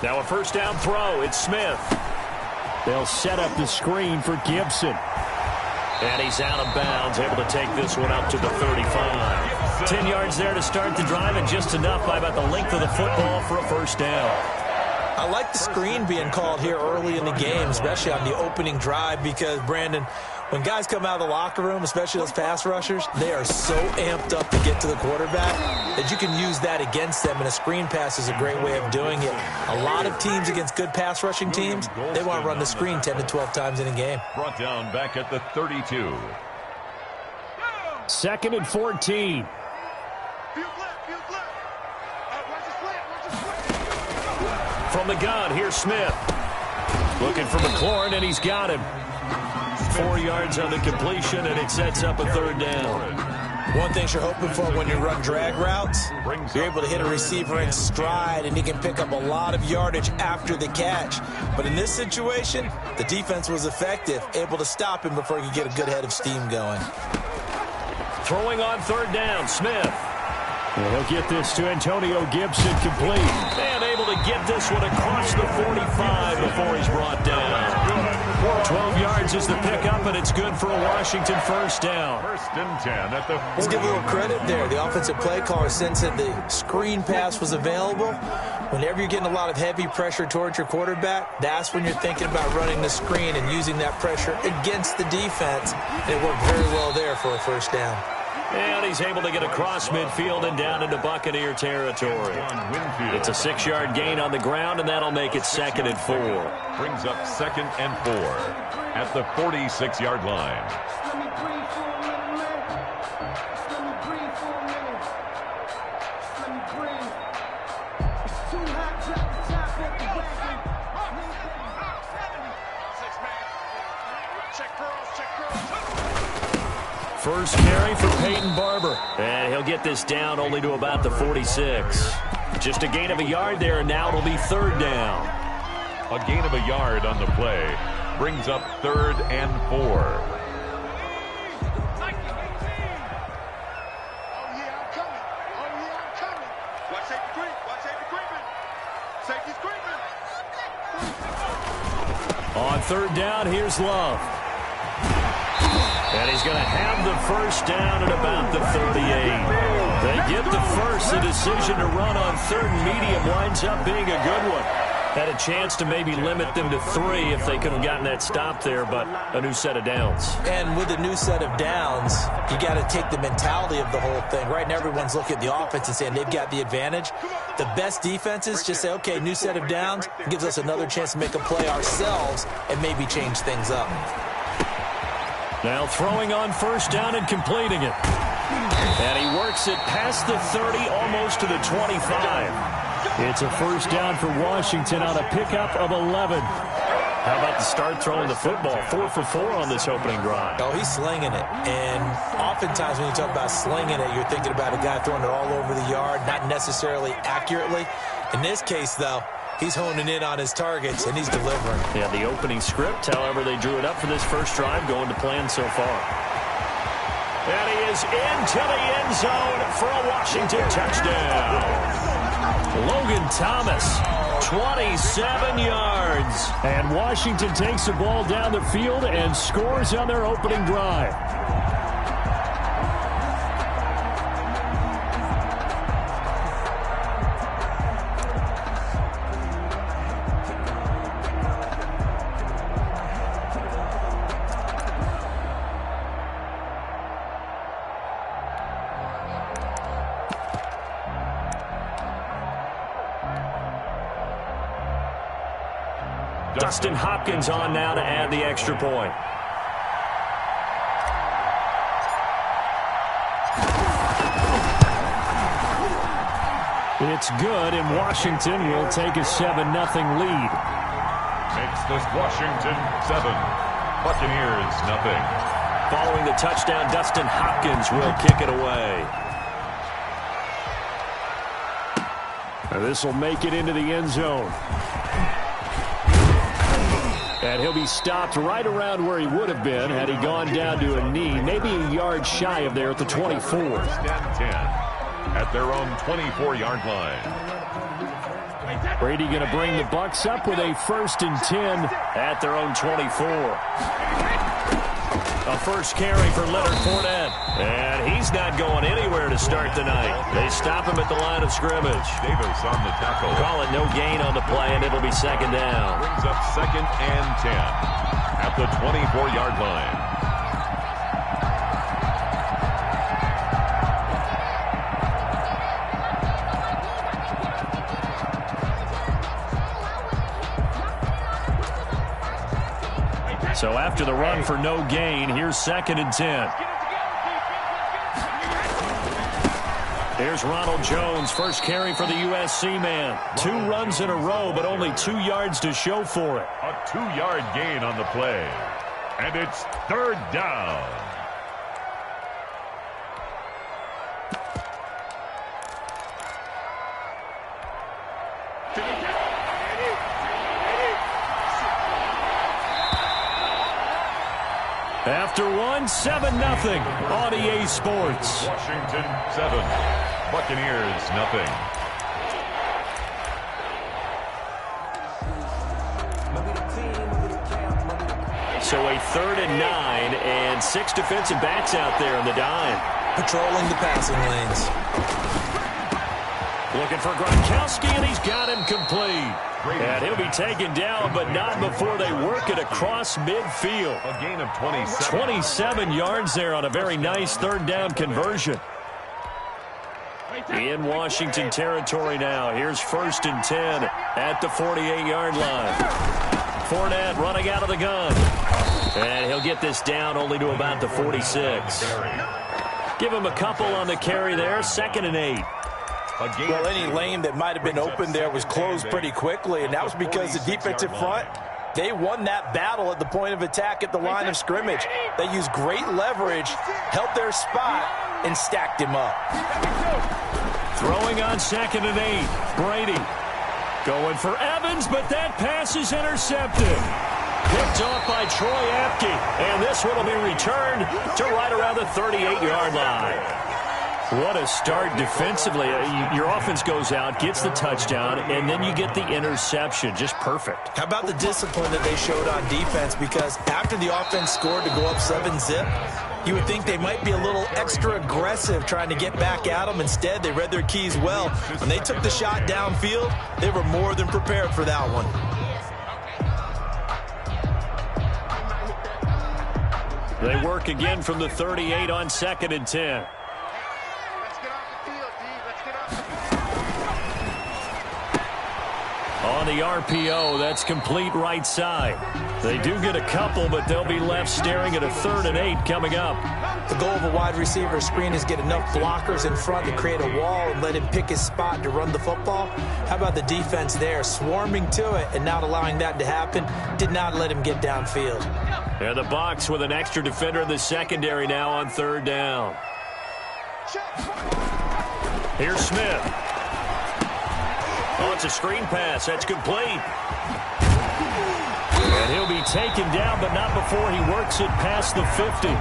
Now a first down throw. It's Smith. They'll set up the screen for Gibson. And he's out of bounds, able to take this one up to the 35. 10 yards there to start the drive, and just enough by about the length of the football for a first down. I like the screen being called here early in the game, especially on the opening drive, because, Brandon, when guys come out of the locker room, especially those pass rushers, they are so amped up to get to the quarterback that you can use that against them, and a screen pass is a great way of doing it. A lot of teams against good pass rushing teams, they want to run the screen 10 to 12 times in a game. Brought down back at the 32. 2nd and 14. From the gun, here's Smith. Looking for McLaurin, and he's got him. 4 yards on the completion, and it sets up a third down. One thing you're hoping for when you run drag routes, you're able to hit a receiver in stride, and he can pick up a lot of yardage after the catch. But in this situation, the defense was effective, able to stop him before he could get a good head of steam going. Throwing on third down, Smith. And he'll get this to Antonio Gibson complete. And able to get this one across the 45 before he's brought down. 12 yards is the pickup, and it's good for a Washington first down. 1st and 10 at the 40. Let's give a little credit there. The offensive play caller sensed that the screen pass was available. Whenever you're getting a lot of heavy pressure towards your quarterback, that's when you're thinking about running the screen and using that pressure against the defense. And it worked very well there for a first down. And he's able to get across midfield and down into Buccaneer territory. It's a 6-yard gain on the ground, and that'll make it 2nd and 4. Brings up 2nd and 4 at the 46-yard line. First carry for Peyton Barber. And he'll get this down only to about the 46. Just a gain of a yard there, and now it'll be third down. A gain of a yard on the play brings up 3rd and 4. On third down, here's Love. And he's going to have the first down at about the 38. They get the first. The decision to run on 3rd and medium winds up being a good one. Had a chance to maybe limit them to 3 if they could have gotten that stop there, but a new set of downs. And with a new set of downs, you got to take the mentality of the whole thing. Right now, everyone's looking at the offense and saying they've got the advantage. The best defenses just say, okay, new set of downs. It gives us another chance to make a play ourselves and maybe change things up. Now throwing on first down and completing it. And he works it past the 30, almost to the 25. It's a first down for Washington on a pickup of 11. How about the start throwing the football? 4 for 4 on this opening drive. Oh, he's slinging it. And oftentimes when you talk about slinging it, you're thinking about a guy throwing it all over the yard, not necessarily accurately. In this case, though, he's honing in on his targets, and he's delivering. Yeah, the opening script, however, they drew it up for this first drive, going to plan so far. And he is into the end zone for a Washington touchdown. Logan Thomas, 27 yards. And Washington takes the ball down the field and scores on their opening drive. Dustin Hopkins on now to add the extra point. It's good, and Washington will take a 7-0 lead. Makes this Washington 7, Buccaneers nothing. Following the touchdown, Dustin Hopkins will kick it away. This will make it into the end zone. And he'll be stopped right around where he would have been had he gone down to a knee, maybe a yard shy of there at the 24. 10 at their own 24-yard line. Brady going to bring the Bucs up with a 1st and 10 at their own 24. A first carry for Leonard Fournette. And he's not going anywhere to start the night. They stop him at the line of scrimmage. Davis on the tackle. Call it no gain on the play, and it'll be 2nd down. Brings up 2nd and 10 at the 24-yard line. So after the run for no gain, here's 2nd and 10. Here's Ronald Jones, first carry for the USC man. 2 runs in a row, but only 2 yards to show for it. A 2-yard gain on the play. And it's 3rd down. After one, 7-0 on EA Sports. Washington 7, Buccaneers nothing. So a 3rd and 9 and 6 defensive backs out there in the dime. Patrolling the passing lanes. Looking for Gronkowski, and he's got him complete. And he'll be taken down, but not before they work it across midfield. A gain of 27. 27 yards there on a very nice 3rd down conversion. In Washington territory now. Here's 1st and 10 at the 48-yard line. Fournette running out of the gun. And he'll get this down only to about the 46. Give him a couple on the carry there. 2nd and 8. Well, any lane that might have been open there was closed pretty quickly, and that was because the defensive front, they won that battle at the point of attack at the line of scrimmage. They used great leverage, held their spot, and stacked him up. Throwing on 2nd and 8. Brady going for Evans, but that pass is intercepted. Picked off by Troy Apke, and this one will be returned to right around the 38-yard line. What a start defensively. Your offense goes out, gets the touchdown, and then you get the interception. Just perfect. How about the discipline that they showed on defense? Because after the offense scored to go up 7-zip, you would think they might be a little extra aggressive trying to get back at them. Instead, they read their keys well. When they took the shot downfield, they were more than prepared for that one. They work again from the 38 on 2nd and 10. On the RPO, that's complete right side. They do get a couple, but they'll be left staring at a 3rd and 8 coming up. The goal of a wide receiver screen is get enough blockers in front to create a wall and let him pick his spot to run the football. How about the defense there, swarming to it and not allowing that to happen? Did not let him get downfield. And the Bucs with an extra defender in the secondary now on 3rd down. Here's Smith. Oh, it's a screen pass. That's complete. And he'll be taken down, but not before he works it past the 50.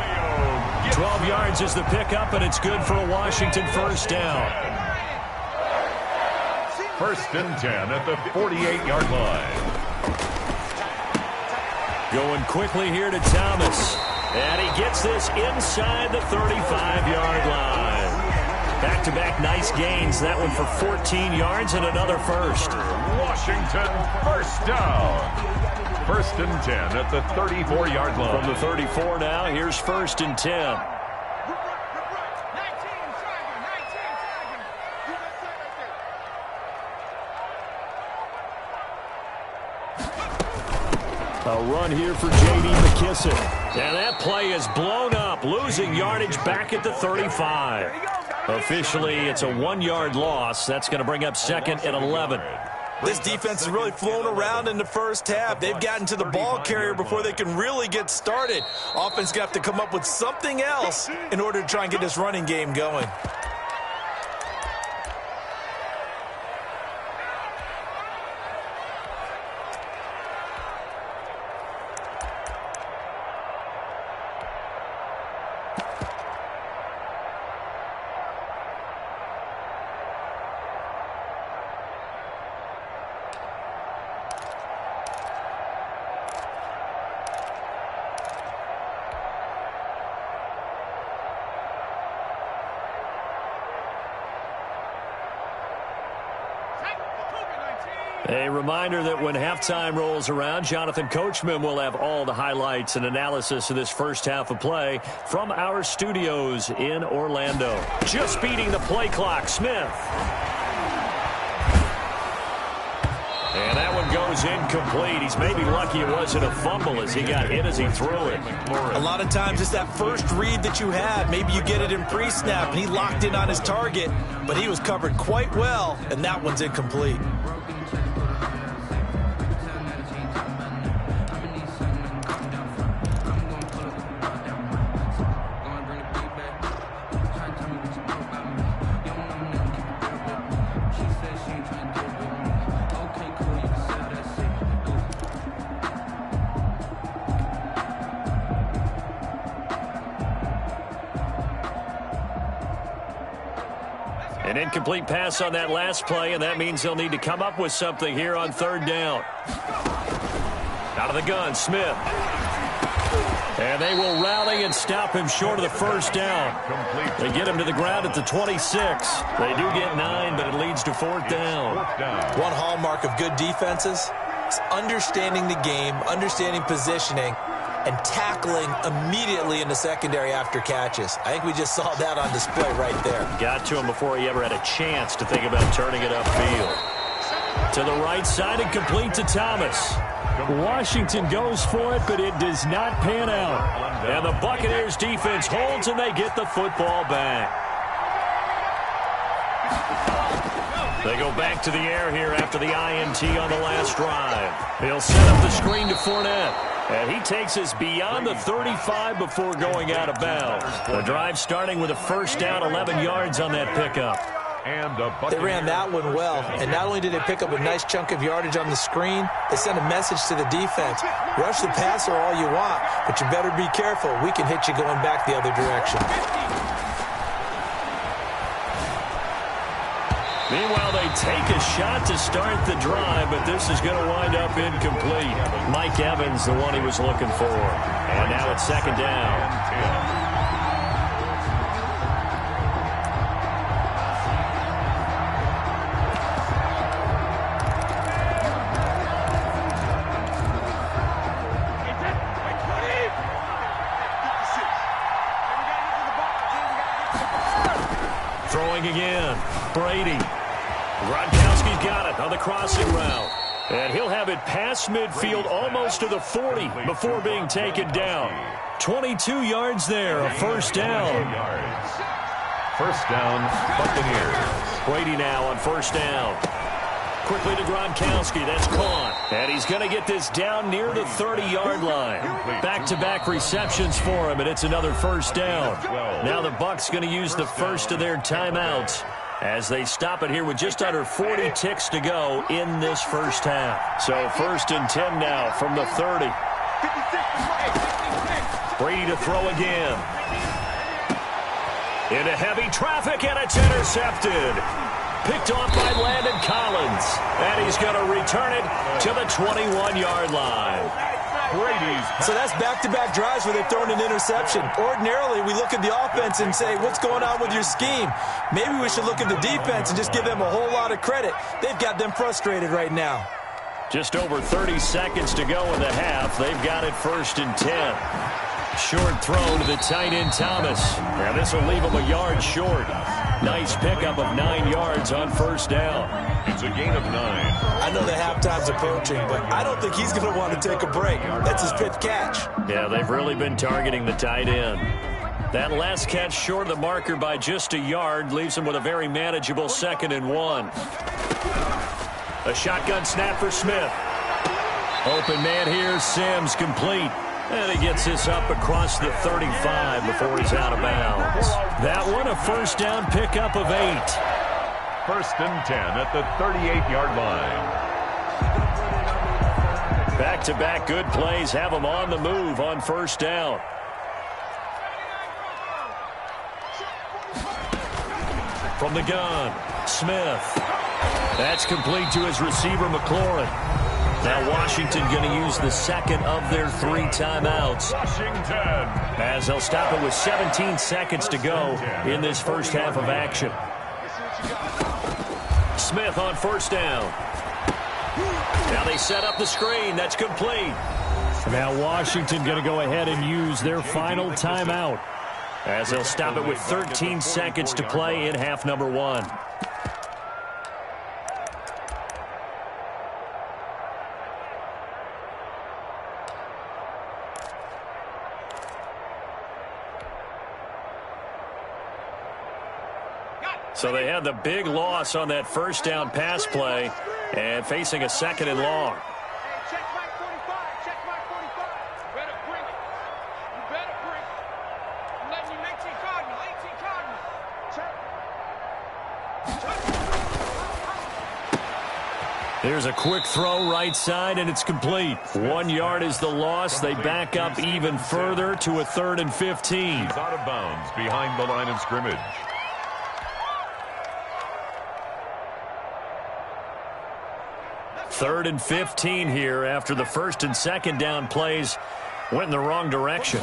12 yards is the pickup, and it's good for a Washington 1st down. 1st and 10 at the 48-yard line. Going quickly here to Thomas. And he gets this inside the 35-yard line. Back-to-back nice gains. That one for 14 yards and another first. Washington 1st down. 1st and 10 at the 34-yard line. From the 34 now, here's 1st and 10. A run here for J.D. McKissic. And that play is blown up, losing yardage back at the 35. Officially, it's a 1-yard loss. That's going to bring up 2nd and 11. This defense has really flown around in the first half. They've gotten to the ball carrier before they can really get started. Offense going to have to come up with something else in order to try and get this running game going. A reminder that when halftime rolls around, Jonathan Coachman will have all the highlights and analysis of this first half of play from our studios in Orlando. Just beating the play clock, Smith. And that one goes incomplete. He's maybe lucky it wasn't a fumble as he got hit as he threw it. A lot of times it's that first read that you had. Maybe you get it in pre-snap, and he locked in on his target, but he was covered quite well, and that one's incomplete. An incomplete pass on that last play, and that means they'll need to come up with something here on third down. Out of the gun, Smith. And they will rally and stop him short of the first down. They get him to the ground at the 26. They do get 9, but it leads to fourth down. One hallmark of good defenses is understanding the game, understanding positioning, and tackling immediately in the secondary after catches. I think we just saw that on display right there. Got to him before he ever had a chance to think about turning it upfield. To the right side and complete to Thomas. Washington goes for it, but it does not pan out. And the Buccaneers defense holds, and they get the football back. They go back to the air here after the INT on the last drive. He'll set up the screen to Fournette. And he takes us beyond the 35 before going out of bounds. The drive starting with a first down, 11 yards on that pickup. They ran that one well, and not only did they pick up a nice chunk of yardage on the screen, they sent a message to the defense. Rush the passer all you want, but you better be careful. We can hit you going back the other direction. Meanwhile, they take a shot to start the drive, but this is going to wind up incomplete. Mike Evans, the one he was looking for. And now it's second down. Throwing again. Brady. Gronkowski's got it on the crossing route. And he'll have it past midfield almost to the 40 before being taken down. 22 yards there, a first down. First down, Buccaneers. Brady now on first down. Quickly to Gronkowski. That's caught. And he's going to get this down near the 30-yard line. Back-to-back receptions for him, and it's another first down. Now the Bucs going to use the first of their timeouts as they stop it here with just under 40 ticks to go in this first half. So first and 10 now from the 30. Brady to throw again. Into heavy traffic, and it's intercepted. Picked off by Landon Collins. And he's going to return it to the 21-yard line. So that's back-to-back drives where they've thrown an interception. Ordinarily, we look at the offense and say, what's going on with your scheme? Maybe we should look at the defense and just give them a whole lot of credit. They've got them frustrated right now. Just over 30 seconds to go in the half. They've got it first and 10. Short throw to the tight end, Thomas. Now this will leave him a yard short. Nice pickup of 9 yards on first down. It's a gain of 9. I know the halftime's approaching, but I don't think he's going to want to take a break. That's his fifth catch. Yeah, they've really been targeting the tight end. That last catch short of the marker by just a yard leaves him with a very manageable 2nd and 1. A shotgun snap for Smith. Open man here, Sims complete. And he gets this up across the 35 before he's out of bounds. That one, a first down pickup of 8. First and 10 at the 38-yard line. Back-to-back good plays have him on the move on first down. From the gun, Smith. That's complete to his receiver, McLaurin. Now Washington going to use the second of their 3 timeouts. Washington. As they'll stop it with 17 seconds to go in this first half of action. Smith on first down. Now they set up the screen. That's complete. Now Washington going to go ahead and use their final timeout, as they'll stop it with 13 seconds to play in half number 1. So they had the big loss on that first down pass play and facing a 2nd and long. Check mark 45. Check mark 45. You better bring it. You better bring it. I'm letting you 18 Cardinal. 18 Cardinal. Check. There's a quick throw right side, and it's complete. 1 yard is the loss. They back up even further to a 3rd and 15. He's out of bounds behind the line of scrimmage. 3rd and 15 here after the 1st and 2nd down plays went in the wrong direction.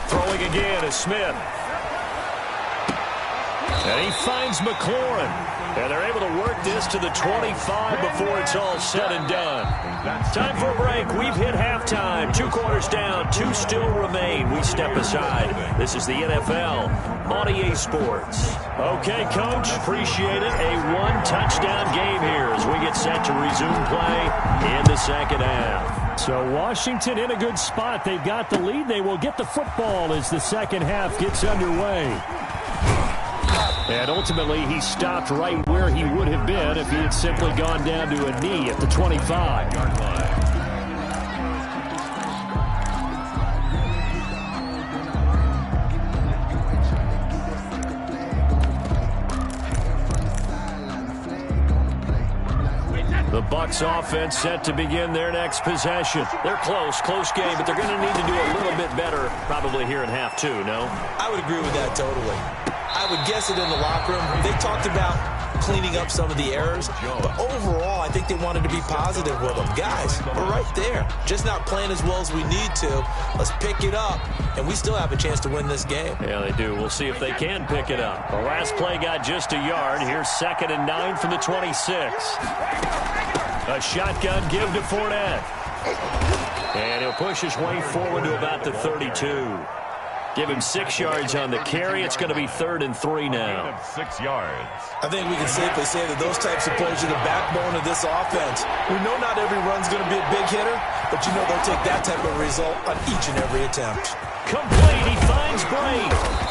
Throwing again is Smith. And he finds McLaurin. And they're able to work this to the 25 before it's all said and done. Time for a break. We've hit halftime. 2 quarters down. 2 still remain. We step aside. This is the NFL on EA Sports. Okay, Coach. Appreciate it. A 1-touchdown game here as we get set to resume play in the 2nd half. So Washington in a good spot. They've got the lead. They will get the football as the 2nd half gets underway. And ultimately, he stopped right where he would have been if he had simply gone down to a knee at the 25-yard line. The Bucs offense set to begin their next possession. They're close game, but they're going to need to do a little bit better probably here in half 2, no? I would agree with that totally. I would guess it in the locker room. They talked about cleaning up some of the errors, but overall, I think they wanted to be positive with them. Guys, we're right there. Just not playing as well as we need to. Let's pick it up, and we still have a chance to win this game. Yeah, they do. We'll see if they can pick it up. The last play got just a yard. Here's 2nd and 9 from the 26. A shotgun give to Fournette. And he'll push his way forward to about the 32. Give him 6 yards on the carry. It's going to be 3rd and 3 now. 6 yards. I think we can safely say that those types of plays are the backbone of this offense. We know not every run's going to be a big hitter, but you know they'll take that type of result on each and every attempt. Complete. He finds Gray.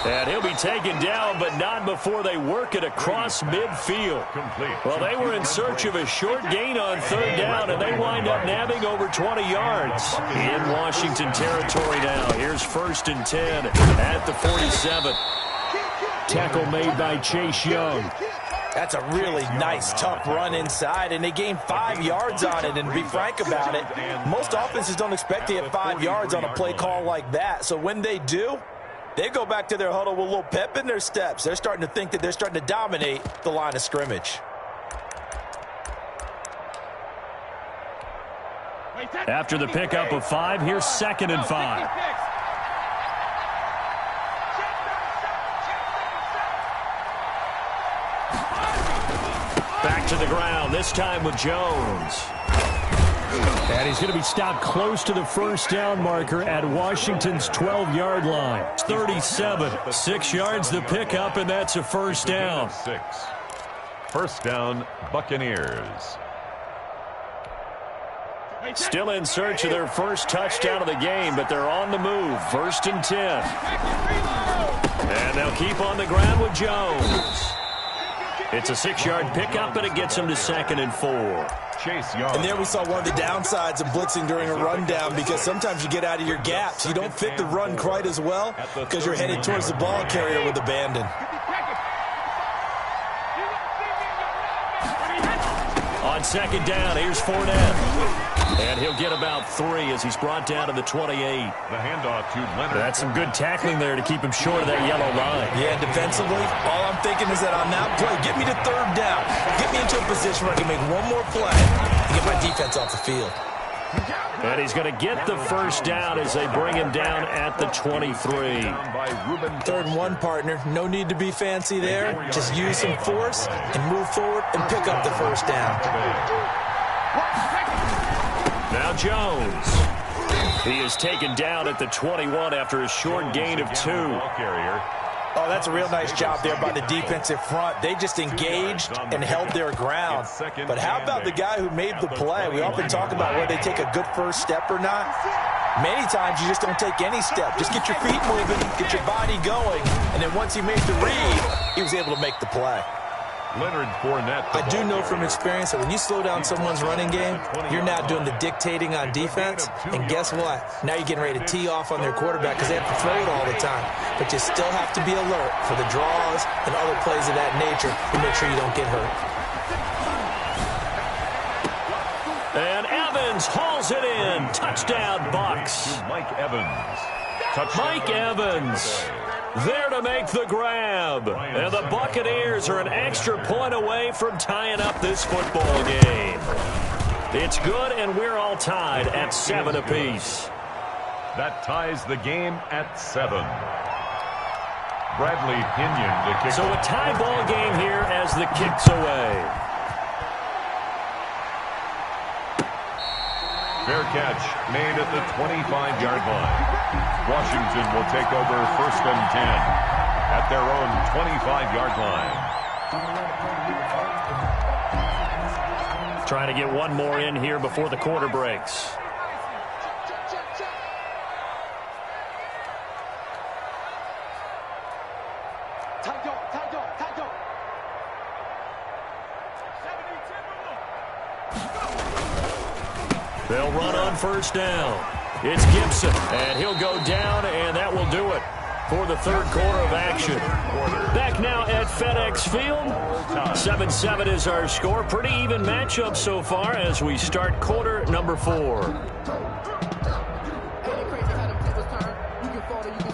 And he'll be taken down, but not before they work it across midfield. Complete. Well, they were in search of a short gain on 3rd down, and they wind up nabbing over 20 yards. In Washington territory now. Here's 1st and 10 at the 47. Tackle made by Chase Young. That's a really nice, tough run inside, and they gained 5 yards on it. And to be frank about it, most offenses don't expect to get 5 yards on a play call like that. So when they do, they go back to their huddle with a little pep in their steps. They're starting to think that they're starting to dominate the line of scrimmage. After the pickup of 5, here's 2nd and 5. Back to the ground, this time with Jones. And he's going to be stopped close to the 1st down marker at Washington's 12-yard line. 37, 6 yards the pickup, and that's a 1st down. 6. 1st down, Buccaneers. Still in search of their first touchdown of the game, but they're on the move. 1st and 10. And they'll keep on the ground with Jones. It's a 6-yard pickup, and it gets him to 2nd and 4. Chase Young. And there we saw one of the downsides of blitzing during a rundown, because sometimes you get out of your gaps. You don't fit the run quite as well because you're headed towards the ball carrier with abandon. On 2nd down, here's Fournette. And he'll get about 3 as he's brought down to the 28. The handoff to Leonard. That's some good tackling there to keep him short of that yellow line. Yeah, defensively, all I'm thinking is that on that play, get me to 3rd down. Get me into a position where I can make one more play and get my defense off the field. And he's going to get the 1st down as they bring him down at the 23. 3rd and 1, partner. No need to be fancy there. Just use some force and move forward and pick up the 1st down. Now Jones. He is taken down at the 21 after a short gain of 2. Oh, that's a real nice job there by the defensive front. They just engaged and held their ground. But how about the guy who made the play? We often talk about whether they take a good first step or not. Many times you just don't take any step. Just get your feet moving, get your body going, and then once he made the read, he was able to make the play. Leonard Fournette. I do know from experience that when you slow down someone's running game, you're now doing the dictating on defense. And guess what? Now you're getting ready to tee off on their quarterback because they have to throw it all the time. But you still have to be alert for the draws and other plays of that nature to make sure you don't get hurt. And Evans hauls it in. Touchdown, Bucks. Mike Evans. Mike Evans there to make the grab. And the Buccaneers are an extra point away from tying up this football game. It's good, and we're all tied at 7 apiece. That ties the game at 7. Bradley Pinion to kick. So a tie ball game here as the kick's away. Fair catch made at the 25-yard line. Washington will take over 1st and 10 at their own 25-yard line. Trying to get one more in here before the quarter breaks. They'll run on 1st down. It's Gibson, and he'll go down, and that will do it for the 3rd quarter of action. Back now at FedEx Field. 7-7 is our score. Pretty even matchup so far as we start quarter number 4.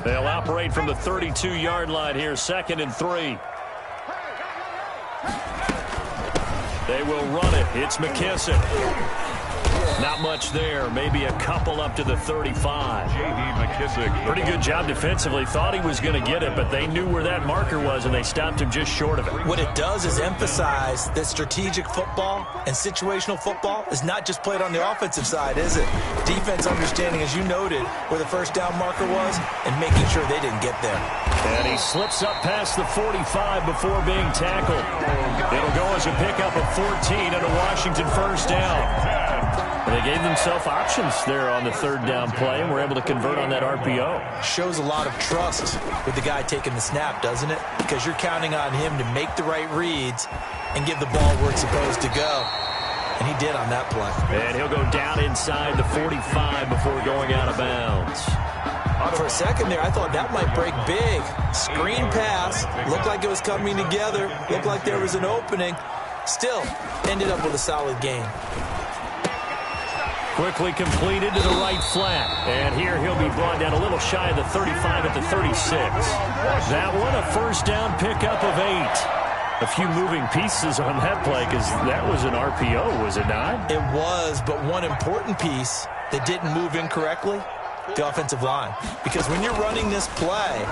They'll operate from the 32-yard line here, 2nd and 3. They will run it. It's McKissick. Not much there. Maybe a couple up to the 35. J.D. McKissick. Pretty good job defensively. Thought he was going to get it, but they knew where that marker was, and they stopped him just short of it. What it does is emphasize that strategic football and situational football is not just played on the offensive side, is it? Defense understanding, as you noted, where the 1st down marker was and making sure they didn't get there. And he slips up past the 45 before being tackled. It'll go as a pickup of 14 and a Washington 1st down. And they gave themselves options there on the 3rd down play, and were able to convert on that RPO. Shows a lot of trust with the guy taking the snap, doesn't it? Because you're counting on him to make the right reads and give the ball where it's supposed to go. And he did on that play. And he'll go down inside the 45 before going out of bounds. For a second there, I thought that might break big. Screen pass. Looked like it was coming together. Looked like there was an opening. Still, ended up with a solid gain. Quickly completed to the right flat. And here he'll be brought down a little shy of the 35 at the 36. That one, a 1st down pickup of 8. A few moving pieces on that play because that was an RPO, was it not? It was, but one important piece that didn't move incorrectly, the offensive line. Because when you're running this play,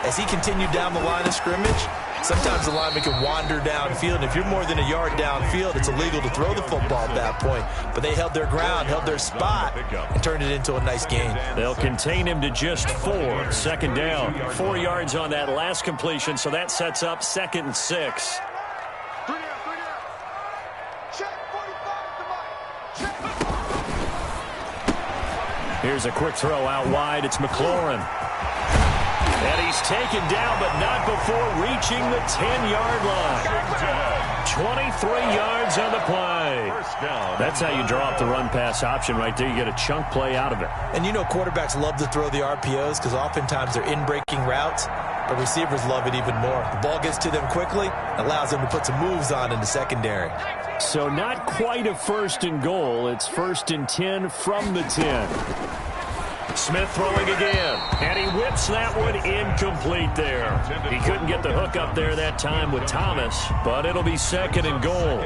as he continued down the line of scrimmage, sometimes the lineman can wander downfield. And if you're more than a yard downfield, it's illegal to throw the football at that point. But they held their ground, held their spot, and turned it into a nice gain. They'll contain him to just 4. 2nd down. 4 yards on that last completion, so that sets up 2nd and 6. Here's a quick throw out wide. It's McLaurin. And he's taken down, but not before reaching the 10-yard line. 23 yards on the play. That's how you draw up the run-pass option right there. You get a chunk play out of it. And you know quarterbacks love to throw the RPOs because oftentimes they're in-breaking routes, but receivers love it even more. The ball gets to them quickly, allows them to put some moves on in the secondary. So not quite a 1st and goal. It's 1st and 10 from the 10. Smith throwing again, and he whips that one incomplete there. He couldn't get the hook up there that time with Thomas, but it'll be 2nd and goal.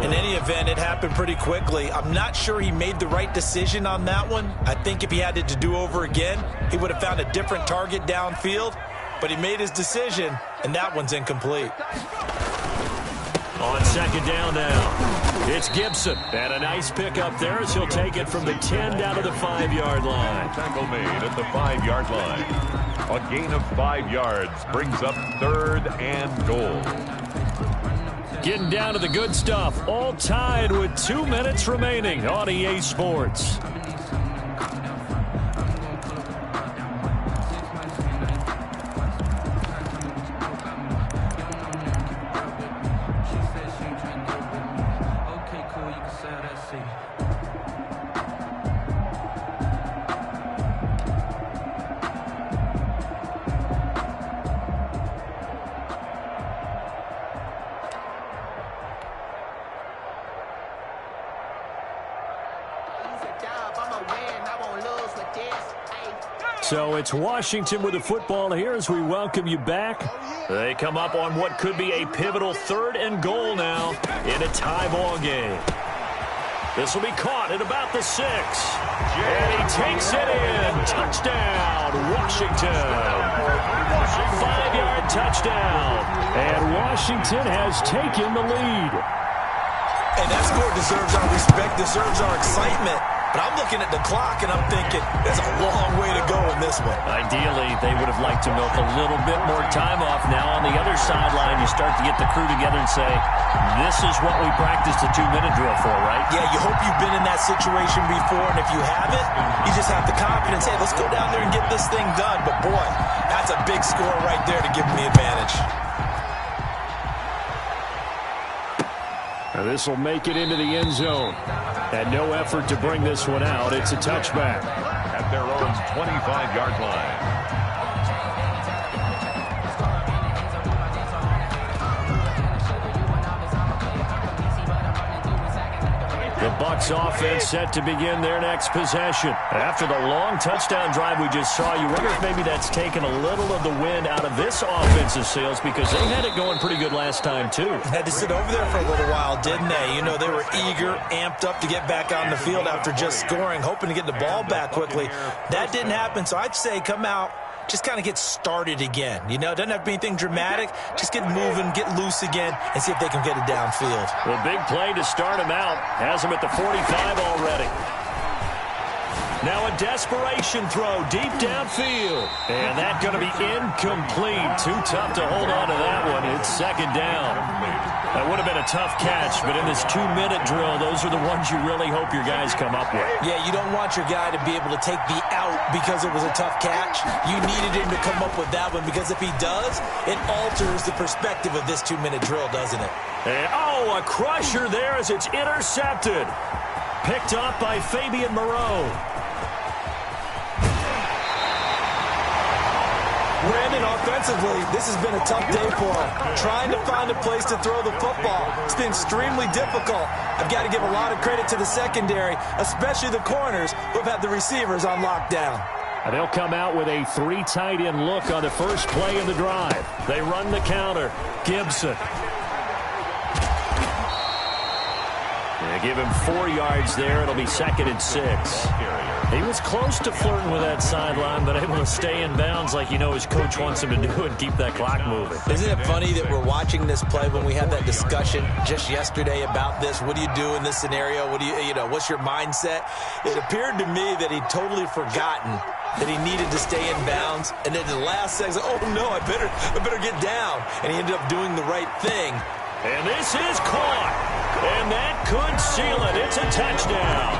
In any event, it happened pretty quickly. I'm not sure he made the right decision on that one. I think if he had it to do over again, he would have found a different target downfield, but he made his decision, and that one's incomplete. On 2nd down now, It's Gibson. And a nice pickup there as he'll take it from the 10 down to the 5-yard line. Tackle made at the 5-yard line. A gain of 5 yards brings up 3rd and goal. Getting down to the good stuff. All tied with 2 minutes remaining on EA Sports. So it's Washington with the football here as we welcome you back. They come up on what could be a pivotal 3rd and goal now in a tie ball game. This will be caught at about the 6. And he takes it in. Touchdown, Washington. 5-yard touchdown. And Washington has taken the lead. And that score deserves our respect, deserves our excitement. But I'm looking at the clock, and I'm thinking there's a long way to go in this one. Ideally, they would have liked to milk a little bit more time off. Now on the other sideline, you start to get the crew together and say, this is what we practiced a 2-minute drill for, right? Yeah, you hope you've been in that situation before, and if you haven't, you just have the confidence, hey, let's go down there and get this thing done. But, boy, that's a big score right there to give them the advantage. Now this will make it into the end zone. And no effort to bring this one out. It's a touchback. At their own 25-yard line. The Bucs offense set to begin their next possession. After the long touchdown drive we just saw, you wonder if maybe that's taken a little of the wind out of this offensive sails because they had it going pretty good last time, too. Had to sit over there for a little while, didn't they? You know, they were eager, amped up to get back on the field after just scoring, hoping to get the ball back quickly. That didn't happen, so I'd say come out, just kind of get started again. You know, it doesn't have to be anything dramatic. Just get moving, get loose again, and see if they can get it downfield. The big play to start him out has him at the 45 already. Now a desperation throw deep downfield. And that's going to be incomplete. Too tough to hold on to that one. It's 2nd down. That would have been a tough catch, but in this 2-minute drill, those are the ones you really hope your guys come up with. Yeah, you don't want your guy to be able to take the out because it was a tough catch. You needed him to come up with that one because if he does, it alters the perspective of this 2-minute drill, doesn't it? And, a crusher there as it's intercepted. Picked up by Fabian Moreau. Brandon, offensively, this has been a tough day for him. Trying to find a place to throw the football. It's been extremely difficult. I've got to give a lot of credit to the secondary, especially the corners who have had the receivers on lockdown. And they'll come out with a 3 tight end look on the first play of the drive. They run the counter. Gibson. They give him 4 yards there. It'll be 2nd and 6. He was close to flirting with that sideline, but able to stay in bounds like you know his coach wants him to do and keep that clock moving. Isn't it funny that we're watching this play when we had that discussion just yesterday about this? What do you do in this scenario? What do you know, what's your mindset? It appeared to me that he'd totally forgotten that he needed to stay in bounds, and then the last second, oh no, I better get down. And he ended up doing the right thing. And this is caught. And that could seal it. It's a touchdown.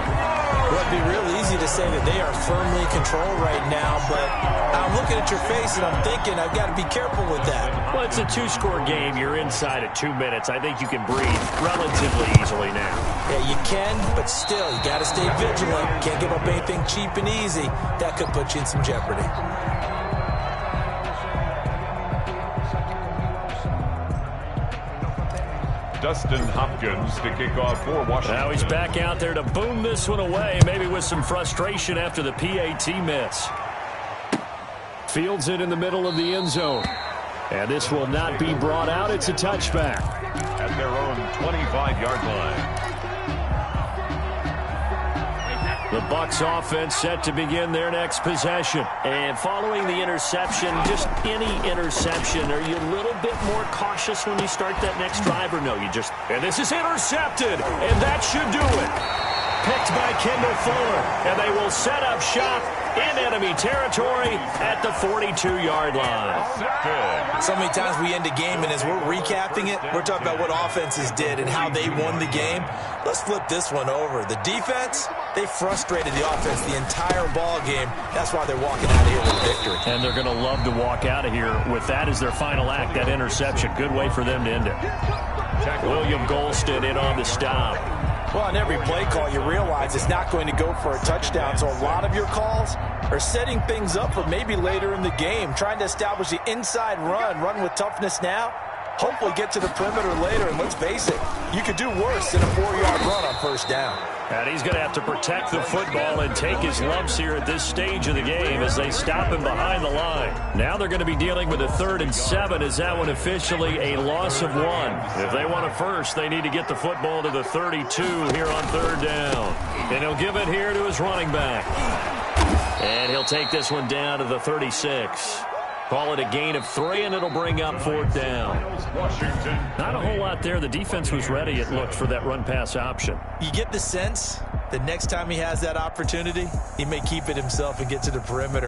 Well, it'd be real easy to say that they are firmly in control right now, but I'm looking at your face and I'm thinking I've got to be careful with that. Well, it's a 2-score game. You're inside at 2 minutes. I think you can breathe relatively easily now. Yeah, you can, but still, you got to stay vigilant. Can't give up anything cheap and easy. That could put you in some jeopardy. Dustin Hopkins to kick off for Washington. Now he's back out there to boom this one away, maybe with some frustration after the PAT miss. Fields it in the middle of the end zone. And this will not be brought out. It's a touchback. At their own 25-yard line. The Bucs offense set to begin their next possession. And following the interception, just any interception, are you a little bit more cautious when you start that next drive, or no, you just... And this is intercepted, and that should do it. Picked by Kendall Fuller, and they will set up shop in enemy territory at the 42-yard line. So many times we end a game, and as we're recapping it, we're talking about what offenses did and how they won the game. Let's flip this one over. The defense, they frustrated the offense the entire ball game. That's why they're walking out of here with victory. And they're going to love to walk out of here with that as their final act, that interception. Good way for them to end it. William Golston in on the stop. Well, on every play call, you realize it's not going to go for a touchdown. So a lot of your calls are setting things up for maybe later in the game, trying to establish the inside run with toughness now, hopefully get to the perimeter later. And let's face it, you could do worse than a 4-yard run on first down. And he's going to have to protect the football and take his lumps here at this stage of the game as they stop him behind the line. Now they're going to be dealing with a 3rd and 7 as that one officially a loss of 1. If they want a first, they need to get the football to the 32 here on 3rd down. And he'll give it here to his running back. And he'll take this one down to the 36. Call it a gain of 3, and it'll bring up 4th down. Not a whole lot there. The defense was ready, it looked, for that run-pass option. You get the sense that next time he has that opportunity, he may keep it himself and get to the perimeter.